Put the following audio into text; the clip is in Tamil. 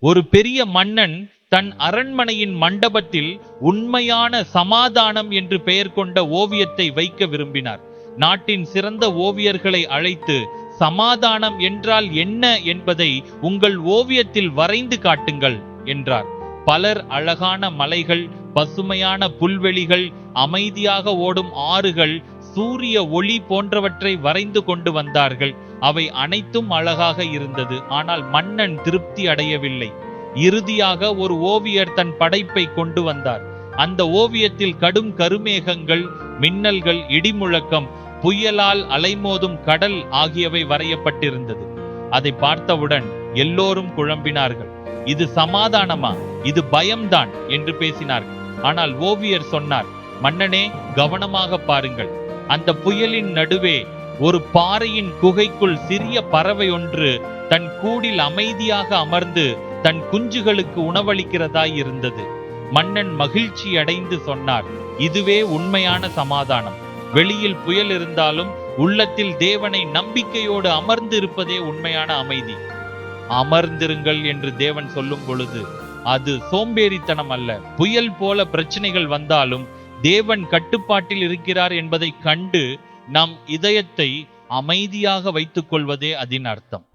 ஒரு பெரிய மன்னன் தன் அரண்மனையின் மண்டபத்தில் உண்மையான சமாதானம் என்று பெயர் கொண்ட ஓவியத்தை வைக்க விரும்பினார். நாட்டின் சிறந்த ஓவியர்களை அழைத்து சமாதானம் என்றால் என்ன என்பதை உங்கள் ஓவியத்தில் வரைந்து காட்டுங்கள் என்றார். பலர் அழகான மலைகள், பசுமையான புல்வெளிகள், அமைதியாக ஓடும் ஆறுகள், சூரிய ஒளி போன்றவற்றை வரைந்து கொண்டு வந்தார்கள். அவை அனைத்தும் அழகாக இருந்தது. ஆனால் மன்னன் திருப்தி அடையவில்லை. இறுதியாக ஒரு ஓவியர் தன் படைப்பை கொண்டு வந்தார். அந்த ஓவியத்தில் கடும் கருமேகங்கள், மின்னல்கள், இடிமுழக்கம், புயலால் அலைமோதும் கடல் ஆகியவை வரையப்பட்டிருந்தது. அதை பார்த்தவுடன் எல்லோரும் குழம்பினார்கள். இது சமாதானமா? இது பயம்தான் என்று பேசினார்கள். ஆனால் ஓவியர் சொன்னார், மன்னனே, கவனமாக பாருங்கள். அந்த புயலின் நடுவே ஒரு பாறையின் குகைக்குள் சிறிய பறவை ஒன்று தன் கூடில் அமைதியாக அமர்ந்து தன் குஞ்சுகளுக்கு உணவளிக்கிறதாய் இருந்தது. மன்னன் மகிழ்ச்சி அடைந்து சொன்னார், இதுவே உண்மையான சமாதானம். வெளியில் புயல் இருந்தாலும் உள்ளத்தில் தேவனை நம்பிக்கையோடு அமர்ந்து இருப்பதே உண்மையான அமைதி. அமர்ந்திருங்கள் என்று தேவன் சொல்லும் பொழுது அது சோம்பேறித்தனம் அல்ல. புயல் போல பிரச்சனைகள் வந்தாலும் தேவன் கட்டுப்பாட்டில் இருக்கிறார் என்பதை கண்டு நம் இதயத்தை அமைதியாக வைத்துக் கொள்வதே அதன் அர்த்தம்.